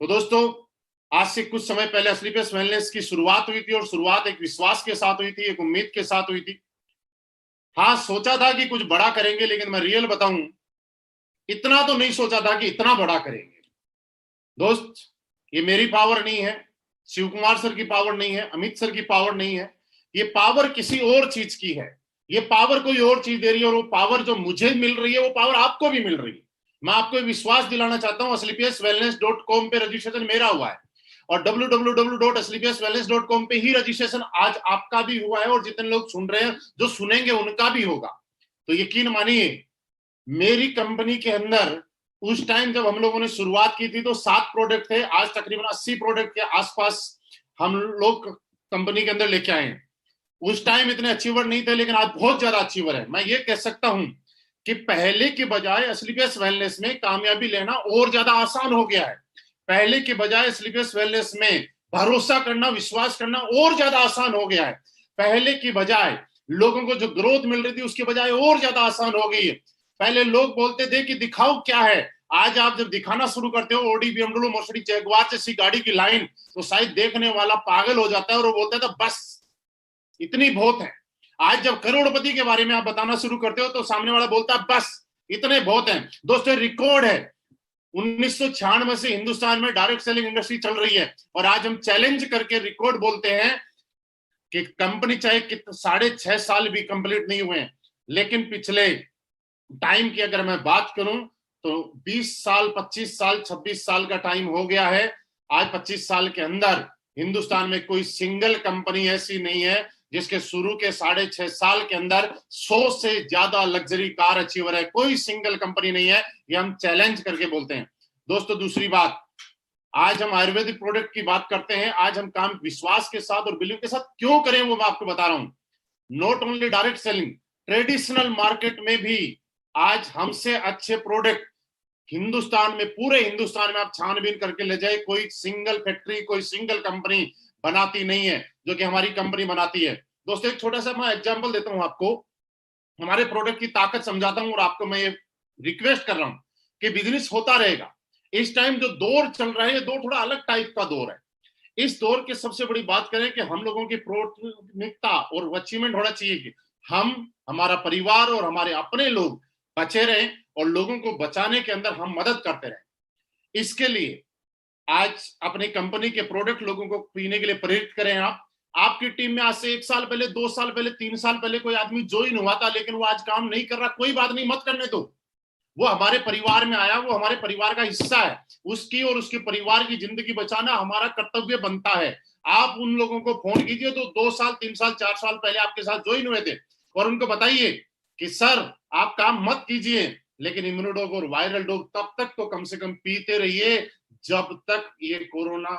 तो दोस्तों, आज से कुछ समय पहले असलीपियस वेलनेस की शुरुआत हुई थी और शुरुआत एक विश्वास के साथ हुई थी, एक उम्मीद के साथ हुई थी। हाँ, सोचा था कि कुछ बड़ा करेंगे, लेकिन मैं रियल बताऊं, इतना तो नहीं सोचा था कि इतना बड़ा करेंगे। दोस्त, ये मेरी पावर नहीं है, शिव कुमार सर की पावर नहीं है, अमित सर की पावर नहीं है। ये पावर किसी और चीज की है। ये पावर कोई और चीज दे रही है और वो पावर जो मुझे मिल रही है वो पावर आपको भी मिल रही है। मैं आपको विश्वास दिलाना चाहता हूं, asclepiuswellness.com पे रजिस्ट्रेशन मेरा हुआ है और www.asclepiuswellness.com पे ही रजिस्ट्रेशन आज आपका भी हुआ है और जितने लोग सुन रहे हैं, जो सुनेंगे उनका भी होगा। तो यकीन मानिए, मेरी कंपनी के अंदर उस टाइम जब हम लोगों ने शुरुआत की थी तो 7 प्रोडक्ट थे। आज तकरीबन 80 प्रोडक्ट के आसपास हम लोग कंपनी के अंदर लेके आए हैं। उस टाइम इतने अचीवर नहीं थे, लेकिन आज बहुत ज्यादा अचीवर है। मैं ये कह सकता हूं कि पहले के बजाय असलीपियस वेलनेस में कामयाबी लेना और ज्यादा आसान हो गया है। पहले के बजाय असलीपियस वेलनेस में भरोसा करना, विश्वास करना और ज्यादा आसान हो गया है। पहले की बजाय लोगों को जो ग्रोथ मिल रही थी उसके बजाय और ज्यादा आसान हो गई है। पहले लोग बोलते थे कि दिखाओ क्या है, आज आप जब दिखाना शुरू करते हो ऑडी, बीएमडब्ल्यू, मर्सिडीज, जगुआर जैसी गाड़ी की लाइन, तो शायद देखने वाला पागल हो जाता है और वो बोलता था बस इतनी बहुत है। आज जब करोड़पति के बारे में आप बताना शुरू करते हो तो सामने वाला बोलता है बस इतने बहुत हैं। दोस्तों, रिकॉर्ड है, 1996 से हिंदुस्तान में डायरेक्ट सेलिंग इंडस्ट्री चल रही है और आज हम चैलेंज करके रिकॉर्ड बोलते हैं कि कंपनी चाहे 6.5 साल भी कंप्लीट नहीं हुए हैं, लेकिन पिछले टाइम की अगर मैं बात करूं तो 20 साल, 25 साल, 26 साल का टाइम हो गया है। आज 25 साल के अंदर हिंदुस्तान में कोई सिंगल कंपनी ऐसी नहीं है जिसके शुरू के 6.5 साल के अंदर 100 से ज्यादा लग्जरी कार अचीवर है। कोई सिंगल कंपनी नहीं है, ये हम चैलेंज करके बोलते हैं। दोस्तों, दूसरी बात, आज हम आयुर्वेदिक प्रोडक्ट की बात करते हैं। आज हम काम विश्वास के साथ और बिलीव के साथ क्यों करें वो मैं आपको बता रहा हूं। Not only direct selling, traditional market में भी आज हमसे अच्छे प्रोडक्ट हिंदुस्तान में, पूरे हिंदुस्तान में आप छानबीन करके ले जाए, कोई सिंगल फैक्ट्री, कोई सिंगल कंपनी बनाती नहीं है जो कि हमारी कंपनी बनाती है। दोस्तों, एक छोटा सा मैं एग्जांपल देता हूं आपको, हमारे प्रोडक्ट की ताकत समझाता हूं और आपको मैं ये रिक्वेस्ट कर रहा हूं कि बिजनेस होता रहेगा। इस टाइम जो दौर चल रहा है, ये दौर थोड़ा अलग टाइप का दौर है। इस दौर की सबसे बड़ी बात करें कि हम लोगों की प्राथमिकता और अचीवमेंट होना चाहिए कि हम, हमारा परिवार और हमारे अपने लोग बचे रहें और लोगों को बचाने के अंदर हम मदद करते रहें। इसके लिए आज अपनी कंपनी के प्रोडक्ट लोगों को पीने के लिए प्रेरित करें। आप, आपकी टीम में आज से 1 साल पहले, 2 साल पहले, 3 साल पहले कोई आदमी ज्वाइन हुआ था, लेकिन वो आज काम नहीं कर रहा, कोई बात नहीं, मत करने दो। वो हमारे परिवार में आया, वो हमारे परिवार का हिस्सा है। उसकी और उसके परिवार की जिंदगी बचाना हमारा कर्तव्य बनता है। आप उन लोगों को फोन कीजिए तो 2 साल, 3 साल, 4 साल पहले आपके साथ ज्वाइन हुए थे और उनको बताइए कि सर आप काम मत कीजिए, लेकिन इम्यूनोडोग और वायरल डोग तब तक तो कम से कम पीते रहिए जब तक ये कोरोना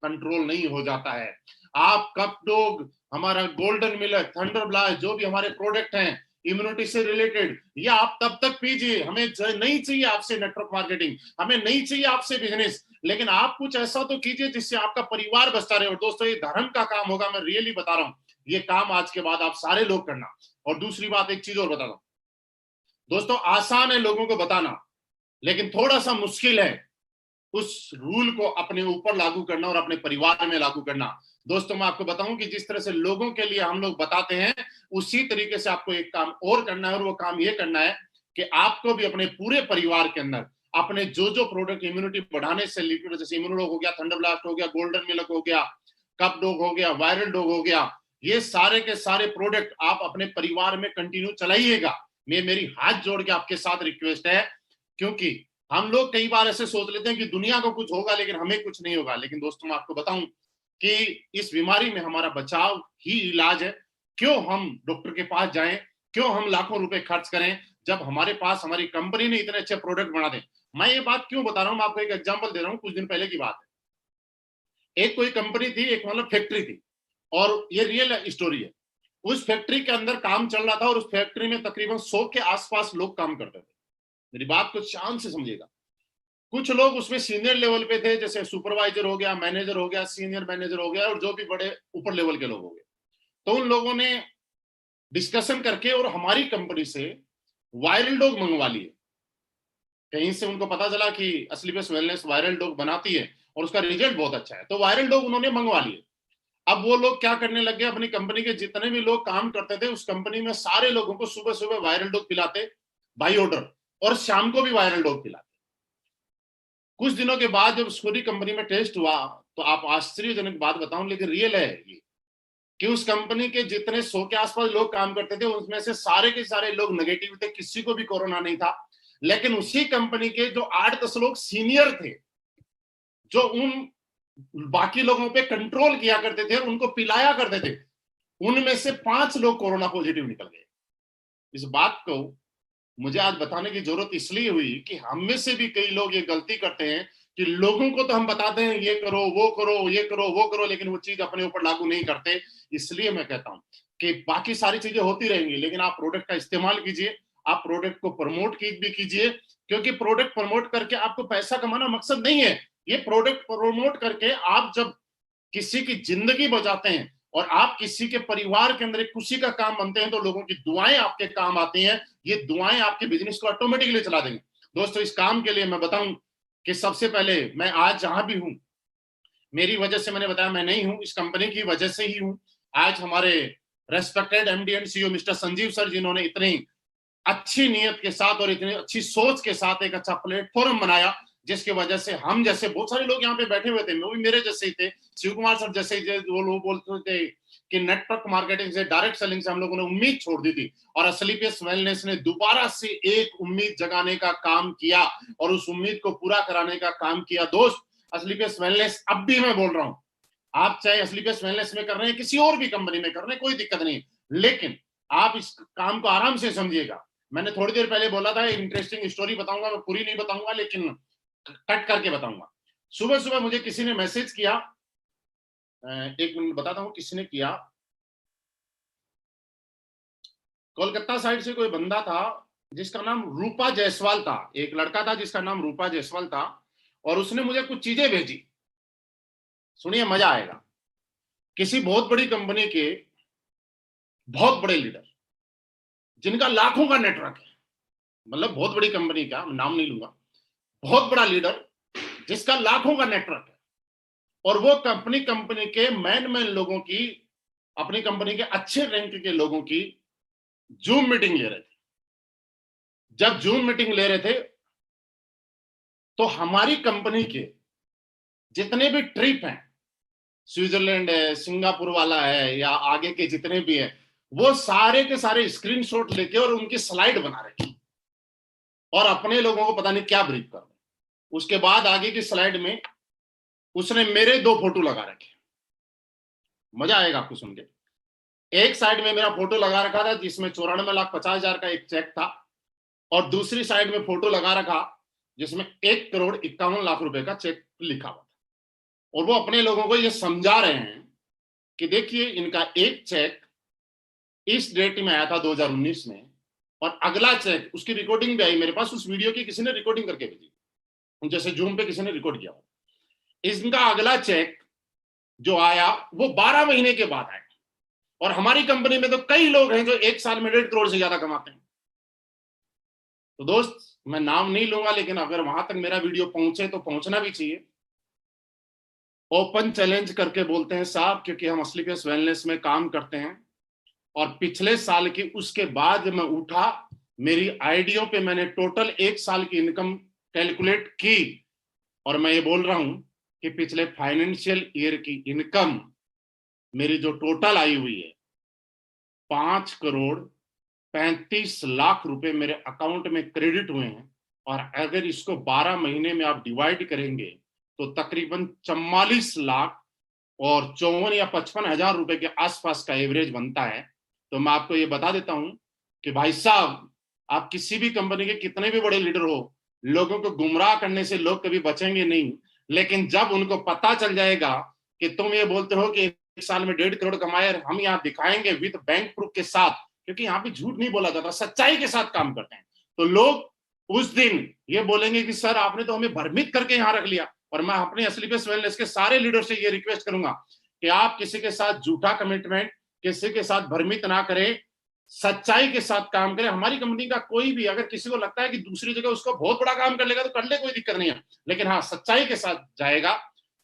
कंट्रोल नहीं हो जाता है। आप कप डोग, हमारा गोल्डन मिलर, थंडर ब्लास्ट, जो भी हमारे प्रोडक्ट हैं इम्यूनिटी से रिलेटेड, ये आप तब तक पीजिए। हमें नहीं चाहिए आपसे नेटवर्क मार्केटिंग, हमें नहीं चाहिए आपसे बिजनेस, लेकिन आप कुछ ऐसा तो कीजिए जिससे आपका परिवार बचता रहे। और दोस्तों, ये धर्म का काम होगा, मैं रियली बता रहा हूं, ये काम आज के बाद आप सारे लोग करना। और दूसरी बात, एक चीज और बता दो दोस्तों, आसान है लोगों को बताना, लेकिन थोड़ा सा मुश्किल है उस रूल को अपने ऊपर लागू करना और अपने परिवार में लागू करना। दोस्तों, मैं आपको बताऊं कि जिस तरह से लोगों के लिए हम लोग बताते हैं, उसी तरीके से आपको एक काम और करना है और वो काम ये करना है कि आपको भी अपने पूरे परिवार के अंदर अपने जो जो प्रोडक्ट इम्यूनिटी बढ़ाने से रिलेटेड, जैसे इम्यूनोडोग हो गया, थंडर ब्लास्ट हो गया, गोल्डन मिल्क हो गया, कप डोग हो गया, वायरल डोग हो गया, ये सारे के सारे प्रोडक्ट आप अपने परिवार में कंटिन्यू चलाइएगा। मेरी हाथ जोड़ के आपके साथ रिक्वेस्ट है, क्योंकि हम लोग कई बार ऐसे सोच लेते हैं कि दुनिया को कुछ होगा लेकिन हमें कुछ नहीं होगा। लेकिन दोस्तों, मैं आपको बताऊं कि इस बीमारी में हमारा बचाव ही इलाज है। क्यों हम डॉक्टर के पास जाएं, क्यों हम लाखों रुपए खर्च करें जब हमारे पास हमारी कंपनी ने इतने अच्छे प्रोडक्ट बना दे। मैं ये बात क्यों बता रहा हूं, मैं आपको एक एग्जांपल दे रहा हूं। कुछ दिन पहले की बात है, एक कोई कंपनी थी, एक मतलब फैक्ट्री थी, और ये रियल स्टोरी है। उस फैक्ट्री के अंदर काम चल रहा था और उस फैक्ट्री में तकरीबन 100 के आसपास लोग काम करते थे। मेरी बात को शान से समझिएगा। कुछ लोग उसमें सीनियर लेवल पे थे, जैसे सुपरवाइजर हो गया, मैनेजर हो गया, सीनियर मैनेजर हो गया, और जो भी बड़े ऊपर लेवल के लोग हो गए। तो उन लोगों ने डिस्कशन करके और हमारी कंपनी से वायरल डॉग मंगवा लिए। कहीं से उनको पता चला कि असलीपियस वेलनेस वायरल डॉग बनाती है और उसका रिजल्ट बहुत अच्छा है। तो वायरल डॉग उन्होंने मंगवा लिए। अब वो लोग क्या करने लगे, अपनी कंपनी के जितने भी लोग काम करते थे उस कंपनी में सारे लोगों को सुबह सुबह वायरल डॉग पिलाते बाई ऑर्डर, और शाम को भी वायरल डॉग पिलाते। कुछ दिनों के बाद जब पूरी कंपनी में टेस्ट हुआ तो आप आश्चर्यजनक बात बताऊं, लेकिन रियल है ये, कि उस कंपनी के जितने 100 के आसपास लोग काम करते थे उसमें से सारे के सारे लोग नेगेटिव थे, किसी को भी कोरोना नहीं था। लेकिन उसी कंपनी के जो 8-10 लोग सीनियर थे, जो उन बाकी लोगों पे कंट्रोल किया करते थे और उनको पिलाया करते थे, उनमें से 5 लोग कोरोना पॉजिटिव निकल गए। इस बात को मुझे आज बताने की जरूरत इसलिए हुई कि हम में से भी कई लोग ये गलती करते हैं कि लोगों को तो हम बताते हैं ये करो वो करो ये करो वो करो, लेकिन वो चीज अपने ऊपर लागू नहीं करते। इसलिए मैं कहता हूं कि बाकी सारी चीजें होती रहेंगी, लेकिन आप प्रोडक्ट का इस्तेमाल कीजिए, आप प्रोडक्ट को प्रमोट भी कीजिए, क्योंकि प्रोडक्ट प्रमोट करके आपको पैसा कमाना मकसद नहीं है। ये प्रोडक्ट प्रमोट करके आप जब किसी की जिंदगी बचाते हैं और आप किसी के परिवार के अंदर एक खुशी का काम बनते हैं तो लोगों की दुआएं आपके काम आती हैं। ये दुआएं आपके बिजनेस को ऑटोमेटिकली चला देंगे। दोस्तों, इस काम के लिए मैं बताऊं कि सबसे पहले मैं आज जहां भी हूं, मेरी वजह से, मैंने बताया मैं नहीं हूं, इस कंपनी की वजह से ही हूं। आज हमारे respected MD and CEO mister Sanjeev sir, जिन्होंने इतनी अच्छी नीयत के साथ और इतनी अच्छी सोच के साथ एक अच्छा प्लेटफॉर्म बनाया, जिसकी वजह से हम जैसे बहुत सारे लोग यहाँ पे बैठे हुए थे, वो भी मेरे जैसे ही थे, शिव कुमार सर जैसे ही, वो लोग बोलते थे कि नेटवर्क मार्केटिंग से, डायरेक्ट सेलिंग से हम लोगों ने उम्मीद छोड़ दी थी, और असलीपियस वेलनेस ने दोबारा से एक उम्मीद जगाने का काम किया और उस उम्मीद को पूरा कराने का काम किया। दोस्त, असलीपियस वेलनेस, अब भी मैं बोल रहा हूं, आप चाहे असलीपियस वेलनेस में कर रहे हैं, किसी और भी कंपनी में कर रहे हैं, कोई दिक्कत नहीं, लेकिन आप इस काम को आराम से समझिएगा। मैंने थोड़ी देर पहले बोला था इंटरेस्टिंग स्टोरी बताऊंगा, मैं पूरी नहीं बताऊंगा लेकिन कट करके बताऊंगा। सुबह सुबह मुझे किसी ने मैसेज किया, एक मिनट बताता हूं किसने किया। कोलकाता साइड से कोई बंदा था जिसका नाम रूपा जायसवाल था, एक लड़का था जिसका नाम रूपा जायसवाल था, और उसने मुझे कुछ चीजें भेजी। सुनिए, मजा आएगा। किसी बहुत बड़ी कंपनी के बहुत बड़े लीडर, जिनका लाखों का नेटवर्क है, मतलब बहुत बड़ी कंपनी का, नाम नहीं लूंगा, बहुत बड़ा लीडर जिसका लाखों का नेटवर्क है, और वो कंपनी के मैन लोगों की, अपनी कंपनी के अच्छे रैंक के लोगों की जूम मीटिंग ले रहे थे। जब जूम मीटिंग ले रहे थे तो हमारी कंपनी के जितने भी ट्रिप हैं, स्विट्जरलैंड है, सिंगापुर वाला है, या आगे के जितने भी हैं, वो सारे के सारे स्क्रीनशॉट लेके और उनकी स्लाइड बना रहे और अपने लोगों को पता नहीं क्या ब्रीफ कर रहे। उसके बाद आगे की स्लाइड में उसने मेरे 2 फोटो लगा रखे। मजा आएगा आपको सुन के। एक साइड में मेरा फोटो लगा रखा था जिसमें 94,50,000 का एक चेक था, और दूसरी साइड में फोटो लगा रखा जिसमें 1,51,00,000 रुपए का चेक लिखा हुआ था। और वो अपने लोगों को ये समझा रहे हैं कि देखिए, इनका एक चेक इस डेट में आया था 2019 में, और अगला चेक, उसकी रिकॉर्डिंग भी आई मेरे पास, उस वीडियो की किसी ने रिकॉर्डिंग करके भेजी, जैसे जूम पे किसी ने रिकॉर्ड किया। इनका अगला चेक जो आया वो 12 महीने के बाद आया, और हमारी कंपनी में तो कई लोग हैं जो एक साल में 1.5 करोड़ से ज्यादा कमाते हैं। तो दोस्त, मैं नाम नहीं लूंगा, लेकिन अगर वहां तक मेरा वीडियो पहुंचे तो पहुंचना भी चाहिए। ओपन चैलेंज करके बोलते हैं साहब, क्योंकि हम असलीपियस वेलनेस में काम करते हैं, और पिछले साल की, उसके बाद जब मैं उठा, मेरी आईडियो पे मैंने टोटल 1 साल की इनकम कैलकुलेट की, और मैं ये बोल रहा हूं कि पिछले फाइनेंशियल ईयर की इनकम मेरी जो टोटल आई हुई है, 5,35,00,000 रुपए मेरे अकाउंट में क्रेडिट हुए हैं। और अगर इसको 12 महीने में आप डिवाइड करेंगे तो तकरीबन 44 लाख और 54 या 55 हजार रुपए के आसपास का एवरेज बनता है। तो मैं आपको ये बता देता हूं कि भाई साहब, आप किसी भी कंपनी के कितने भी बड़े लीडर हो, लोगों को गुमराह करने से लोग कभी बचेंगे नहीं, लेकिन जब उनको पता चल जाएगा कि तुम ये बोलते हो कि 1 साल में 1.5 करोड़ कमाए, हम यहाँ दिखाएंगे विद बैंक प्रूफ के साथ, क्योंकि यहाँ पे झूठ नहीं बोला जाता, सच्चाई के साथ काम करते हैं, तो लोग उस दिन ये बोलेंगे कि सर आपने तो हमें भ्रमित करके यहाँ रख लिया। और मैं अपने असलीपियस वेलनेस के सारे लीडर से ये रिक्वेस्ट करूंगा कि आप किसी के साथ झूठा कमिटमेंट, किसी के साथ भ्रमित ना करें, सच्चाई के साथ काम करें। हमारी कंपनी का कोई भी, अगर किसी को लगता है कि दूसरी जगह उसको बहुत बड़ा काम कर लेगा तो कर ले, कोई दिक्कत नहीं है, लेकिन हाँ, सच्चाई के साथ जाएगा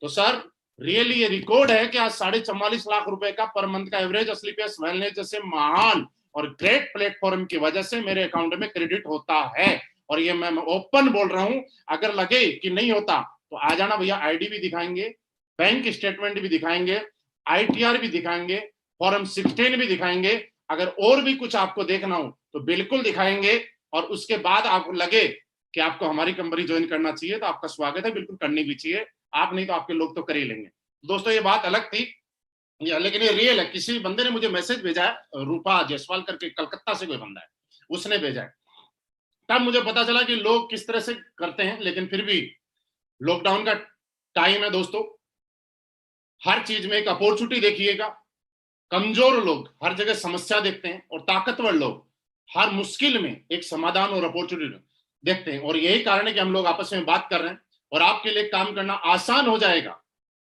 तो सर रियली ये रिकॉर्ड है कि आज 44.5 लाख रुपए का पर मंथ का एवरेज एसलीपीएस वेलनेस जैसे महान और ग्रेट प्लेटफॉर्म की वजह से मेरे अकाउंट में क्रेडिट होता है। और ये मैं ओपन बोल रहा हूं, अगर लगे कि नहीं होता तो आ जाना भैया, आईडी भी दिखाएंगे, बैंक स्टेटमेंट भी दिखाएंगे, आईटीआर भी दिखाएंगे, फॉर्म 16 भी दिखाएंगे, अगर और भी कुछ आपको देखना हो तो बिल्कुल दिखाएंगे। और उसके बाद आपको लगे कि आपको हमारी कंपनी ज्वाइन करना चाहिए तो आपका स्वागत है, बिल्कुल करनी भी चाहिए। आप नहीं तो आपके लोग तो कर ही लेंगे। दोस्तों ये बात अलग थी, लेकिन ये रियल है। किसी बंदे ने मुझे मैसेज भेजा है, रूपा जायसवाल करके, कलकत्ता से कोई बंदा है, उसने भेजा है। तब मुझे पता चला कि लोग किस तरह से करते हैं। लेकिन फिर भी लॉकडाउन का टाइम है दोस्तों, हर चीज में एक अपॉर्चुनिटी देखिएगा। कमजोर लोग हर जगह समस्या देखते हैं और ताकतवर लोग हर मुश्किल में एक समाधान और अपॉर्चुनिटी देखते हैं। और यही कारण है कि हम लोग आपस में बात कर रहे हैं और आपके लिए काम करना आसान हो जाएगा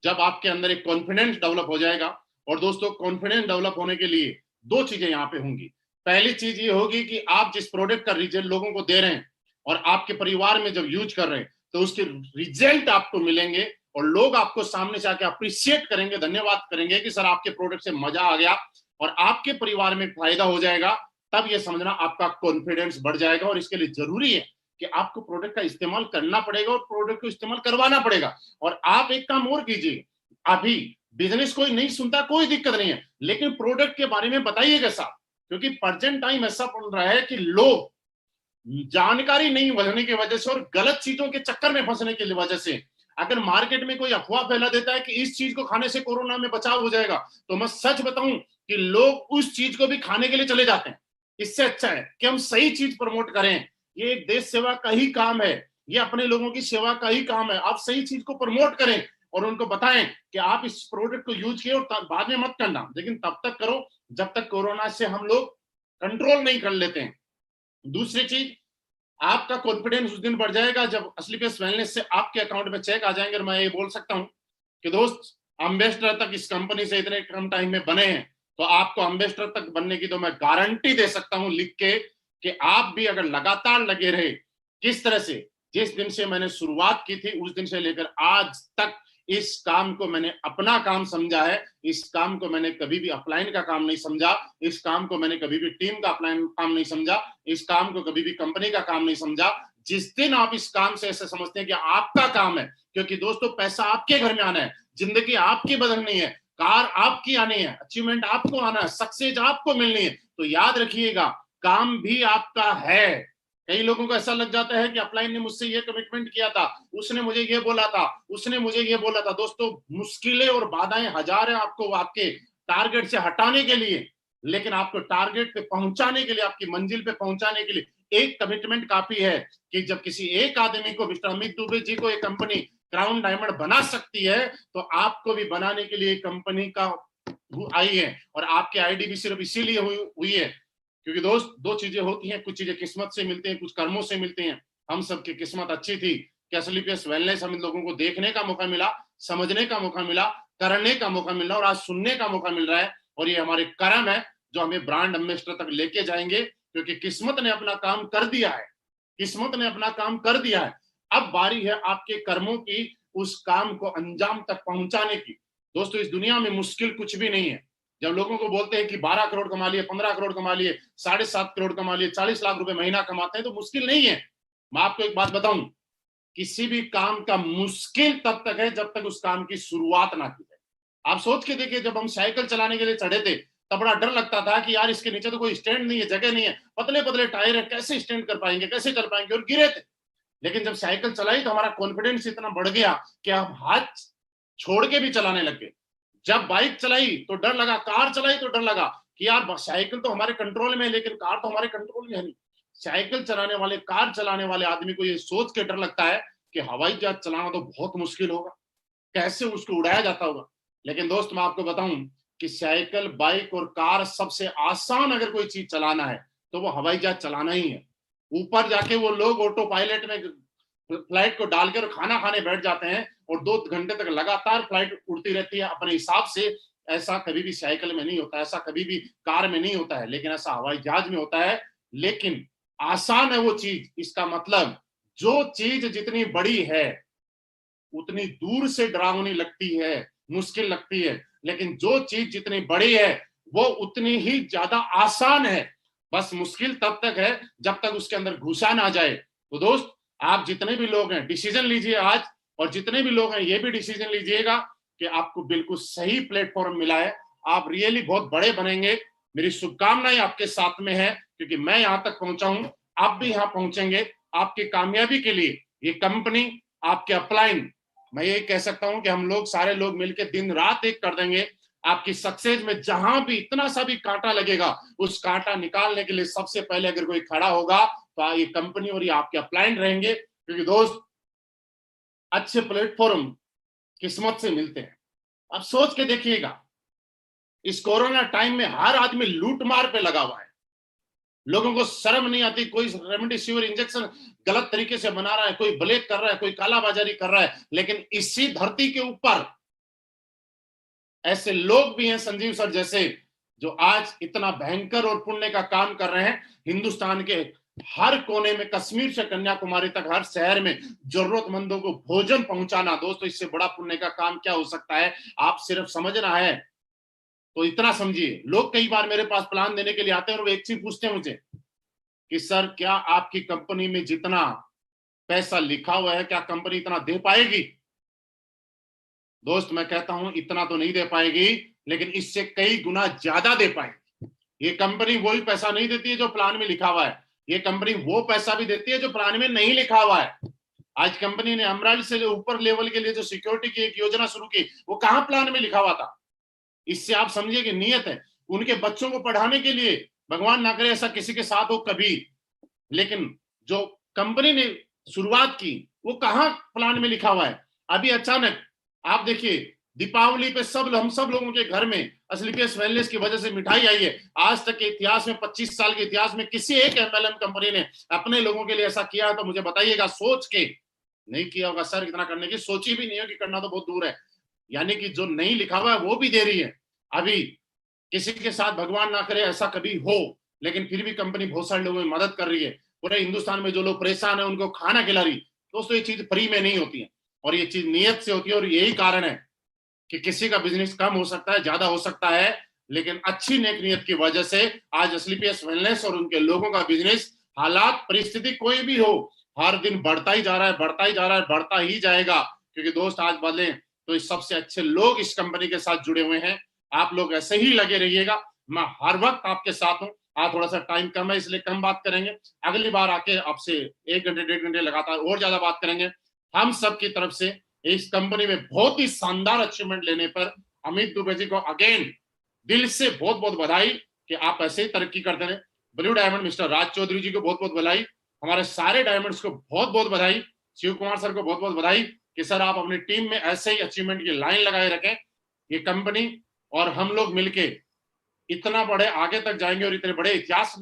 जब आपके अंदर एक कॉन्फिडेंस डेवलप हो जाएगा। और दोस्तों कॉन्फिडेंस डेवलप होने के लिए दो चीजें यहाँ पे होंगी। पहली चीज ये होगी कि आप जिस प्रोडक्ट का रिजल्ट लोगों को दे रहे हैं और आपके परिवार में जब यूज कर रहे हैं तो उसके रिजल्ट आपको मिलेंगे और लोग आपको सामने से आके अप्रिशिएट करेंगे, धन्यवाद करेंगे कि सर आपके प्रोडक्ट से मजा आ गया और आपके परिवार में फायदा हो जाएगा। तब ये समझना आपका कॉन्फिडेंस बढ़ जाएगा। और इसके लिए जरूरी है कि आपको प्रोडक्ट का इस्तेमाल करना पड़ेगा और प्रोडक्ट को इस्तेमाल करवाना पड़ेगा। और आप एक काम और कीजिए, अभी बिजनेस कोई नहीं सुनता, कोई दिक्कत नहीं है, लेकिन प्रोडक्ट के बारे में बताइएगा साहब, क्योंकि प्रेजेंट टाइम ऐसा पड़ रहा है कि लोग जानकारी नहीं होने की वजह से और गलत चीजों के चक्कर में फंसने की वजह से अगर मार्केट में कोई अफवाह फैला देता है कि इस चीज को खाने से कोरोना में बचाव हो जाएगा, तो मैं सच बताऊं कि लोग उस चीज को भी खाने के लिए चले जाते हैं। इससे अच्छा है कि हम सही चीज प्रमोट करें। ये एक देश सेवा का ही काम है, ये अपने लोगों की सेवा का ही काम है। आप सही चीज को प्रमोट करें और उनको बताएं कि आप इस प्रोडक्ट को यूज किए और बाद में मत करना, लेकिन तब तक करो जब तक कोरोना से हम लोग कंट्रोल नहीं कर लेते हैं। दूसरी चीज, आपका कॉन्फिडेंस उस दिन बढ़ जाएगा जब एसलीपीएस वेलनेस से आपके अकाउंट में चेक आ जाएंगे। और मैं ये बोल सकता हूं कि दोस्त एम्बेसडर तक इस कंपनी से इतने कम टाइम में बने हैं, तो आपको एम्बेसडर तक बनने की तो मैं गारंटी दे सकता हूं लिख के कि आप भी अगर लगातार लगे रहे, किस तरह से जिस दिन से मैंने शुरुआत की थी उस दिन से लेकर आज तक इस काम को मैंने अपना काम समझा है। इस काम को मैंने कभी भी अपलाइन का काम नहीं समझा, इस काम को मैंने कभी भी टीम का अपलाइन काम नहीं समझा, इस काम को कभी भी कंपनी का काम नहीं समझा। जिस दिन आप इस काम से ऐसे समझते हैं कि आपका काम है, क्योंकि दोस्तों पैसा आपके घर में आना है, जिंदगी आपकी बदलनी है, कार आपकी आनी है, अचीवमेंट आपको आना है, सक्सेस आपको मिलनी है, तो याद रखिएगा काम भी आपका है। कई लोगों को ऐसा लग जाता है कि अपलाइन ने मुझसे ये कमिटमेंट किया था, उसने मुझे ये बोला था, उसने मुझे ये बोला था। दोस्तों मुश्किलें और बाधाएं हजार हैं आपको आपके टारगेट से हटाने के लिए, लेकिन आपको टारगेट पे पहुंचाने के लिए, आपकी मंजिल पे पहुंचाने के लिए एक कमिटमेंट काफी है कि जब किसी एक आदमी को, मिस्टर अमित दुबे जी को, एक कंपनी क्राउन डायमंड बना सकती है तो आपको भी बनाने के लिए कंपनी का आई है। और आपकी आईडी भी सिर्फ इसीलिए हुई है क्योंकि दोस्त दो चीजें होती हैं, कुछ चीजें किस्मत से मिलती हैं, कुछ कर्मों से मिलती हैं। हम सबकी किस्मत अच्छी थी कि एसलीपीएस वेलनेस हम लोगों को देखने का मौका मिला, समझने का मौका मिला, करने का मौका मिला और आज सुनने का मौका मिल रहा है। और ये हमारे कर्म है जो हमें ब्रांड एम्बेसडर तक लेके जाएंगे, क्योंकि किस्मत ने अपना काम कर दिया है, किस्मत ने अपना काम कर दिया है। अब बारी है आपके कर्मों की उस काम को अंजाम तक पहुंचाने की। दोस्तों इस दुनिया में मुश्किल कुछ भी नहीं है। जब लोगों को बोलते हैं कि 12 करोड़ कमा लिए, 15 करोड़ कमा लिए, 7.5 करोड़ कमा लिए, 40 लाख रुपए महीना कमाते हैं, तो मुश्किल नहीं है। मैं आपको एक बात बताऊं, किसी भी काम का मुश्किल तब तक है जब तक उस काम की शुरुआत ना की जाए। आप सोच के देखिए, जब हम साइकिल चलाने के लिए चढ़े थे तब बड़ा डर लगता था कि यार इसके नीचे तो कोई स्टैंड नहीं है, जगह नहीं है, पतले पतले टायर है, कैसे स्टैंड कर पाएंगे, कैसे चल पाएंगे, और गिरे थे। लेकिन जब साइकिल चलाई तो हमारा कॉन्फिडेंस इतना बढ़ गया कि हम हाथ छोड़ के भी चलाने लग गए। जब बाइक चलाई तो डर लगा, कार चलाई तो डर लगा कि यार साइकिल तो हमारे कंट्रोल में है लेकिन कार तो हमारे कंट्रोल में है नहीं। साइकिल चलाने वाले, कार चलाने वाले आदमी को ये सोच के डर लगता है कि हवाई जहाज चलाना तो बहुत मुश्किल होगा, कैसे उसको उड़ाया जाता होगा। लेकिन दोस्त मैं आपको बताऊं कि साइकिल, बाइक और कार सबसे आसान अगर कोई चीज चलाना है तो वो हवाई जहाज चलाना ही है। ऊपर जाके वो लोग ऑटो पायलट में फ्लाइट को डालकर खाना खाने बैठ जाते हैं और 2 घंटे तक लगातार फ्लाइट उड़ती रहती है अपने हिसाब से। ऐसा कभी भी साइकिल में नहीं होता, ऐसा कभी भी कार में नहीं होता है, लेकिन ऐसा हवाई जहाज में होता है। लेकिन आसान है वो चीज, इसका मतलब जो चीज जितनी बड़ी है उतनी दूर से डरावनी लगती है, मुश्किल लगती है, लेकिन जो चीज जितनी बड़ी है वो उतनी ही ज्यादा आसान है। बस मुश्किल तब तक है जब तक उसके अंदर घुसा ना जाए। तो दोस्त, आप जितने भी लोग हैं डिसीजन लीजिए आज, और जितने भी लोग हैं ये भी डिसीजन लीजिएगा कि आपको बिल्कुल सही प्लेटफॉर्म मिला है, आप रियली बहुत बड़े बनेंगे। मेरी शुभकामनाएं आपके साथ में है, क्योंकि मैं यहां तक पहुंचा हूं, आप भी यहां पहुंचेंगे। आपकी कामयाबी के लिए ये कंपनी, आपके अपलाइन, मैं ये कह सकता हूं कि हम लोग सारे लोग मिलकर दिन रात एक कर देंगे। आपकी सक्सेस में जहां भी इतना सा भी कांटा लगेगा, उस कांटा निकालने के लिए सबसे पहले अगर कोई खड़ा होगा तो ये कंपनी और ये आपके अपलाइन रहेंगे। क्योंकि दोस्त, अच्छे प्लेटफॉर्म किस्मत से मिलते हैं। अब सोच के देखिएगा, इस कोरोना टाइम में हर आदमी लूट मार पे लगा हुआ है। लोगों को शर्म नहीं आती, कोई रेमडेसिविर इंजेक्शन गलत तरीके से बना रहा है, कोई ब्लैक कर रहा है, कोई कालाबाजारी कर रहा है। लेकिन इसी धरती के ऊपर ऐसे लोग भी हैं, संजीव सर जैसे, जो आज इतना भयंकर और पुण्य का काम कर रहे हैं। हिंदुस्तान के हर कोने में, कश्मीर से कन्याकुमारी तक हर शहर में जरूरतमंदों को भोजन पहुंचाना। दोस्तों, इससे बड़ा पुण्य का काम क्या हो सकता है? आप सिर्फ समझना है तो इतना समझिए। लोग कई बार मेरे पास प्लान देने के लिए आते हैं और वो एक चीज पूछते हैं मुझे कि सर, क्या आपकी कंपनी में जितना पैसा लिखा हुआ है, क्या कंपनी इतना दे पाएगी? दोस्त, मैं कहता हूं इतना तो नहीं दे पाएगी, लेकिन इससे कई गुना ज्यादा दे पाएगी। ये कंपनी वही पैसा नहीं देती है जो प्लान में लिखा हुआ है, ये कंपनी वो पैसा भी देती है जो प्लान में नहीं लिखा हुआ है। आज कंपनी ने एमराल्ड से ऊपर लेवल के लिए जो सिक्योरिटी की एक योजना शुरू की, वो कहां प्लान में लिखा हुआ था? इससे आप समझिए कि नियत है। उनके बच्चों को पढ़ाने के लिए, भगवान ना करे ऐसा किसी के साथ हो कभी, लेकिन जो कंपनी ने शुरुआत की वो कहां प्लान में लिखा हुआ है? अभी अचानक आप देखिए, दीपावली पे हम सब लोगों के घर में एस्क्लेपियस वेलनेस की वजह से मिठाई आई है। आज तक के इतिहास में, 25 साल के इतिहास में किसी एक एमएलएम कंपनी ने अपने लोगों के लिए ऐसा किया है तो मुझे बताइएगा। सोच के नहीं किया होगा सर, इतना करने की सोची भी नहीं है, कि करना तो बहुत दूर है। यानी कि जो नहीं लिखा हुआ है वो भी दे रही है। अभी किसी के साथ भगवान ना करे ऐसा कभी हो, लेकिन फिर भी कंपनी बहुत सारे लोगों की मदद कर रही है। पूरे हिंदुस्तान में जो लोग परेशान है उनको खाना खिला रही। दोस्तों, ये चीज फ्री में नहीं होती है, और ये चीज नियत से होती है। और यही कारण है कि किसी का बिजनेस कम हो सकता है, ज्यादा हो सकता है, लेकिन अच्छी नेक नियत की वजह से आज एस्क्लेपियस वेलनेस और उनके लोगों का बिजनेस, हालात परिस्थिति कोई भी हो, हर दिन बढ़ता ही जा रहा है, बढ़ता ही जा रहा है, बढ़ता ही जाएगा। क्योंकि दोस्त, आज बदले तो इस सबसे अच्छे लोग इस कंपनी के साथ जुड़े हुए हैं। आप लोग ऐसे ही लगे रहिएगा, मैं हर वक्त आपके साथ हूं। आज थोड़ा सा टाइम कम है इसलिए कम बात करेंगे, अगली बार आके आपसे 1 घंटे 1.5 घंटे लगातार और ज्यादा बात करेंगे। हम सब की तरफ से इस कंपनी में बहुत ही शानदार अचीवमेंट लेने पर अमित दुबे जी को अगेन दिल से बहुत बहुत बधाई, कि आप ऐसे ही तरक्की करते रहे। ब्लू डायमंड मिस्टर राज चौधरी जी को बहुत बहुत बधाई, हमारे सारे डायमंड्स को बहुत बहुत बधाई, शिव कुमार सर को बहुत बहुत बधाई कि सर आप अपनी टीम में ऐसे ही अचीवमेंट की लाइन लगाए रखें। ये कंपनी और हम लोग मिलके इतना बड़े आगे तक जाएंगे और इतने बड़े इतिहास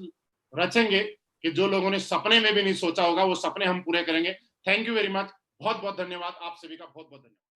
रचेंगे कि जो लोगों ने सपने में भी नहीं सोचा होगा, वो सपने हम पूरे करेंगे। थैंक यू वेरी मच, बहुत बहुत धन्यवाद, आप सभी का बहुत बहुत धन्यवाद।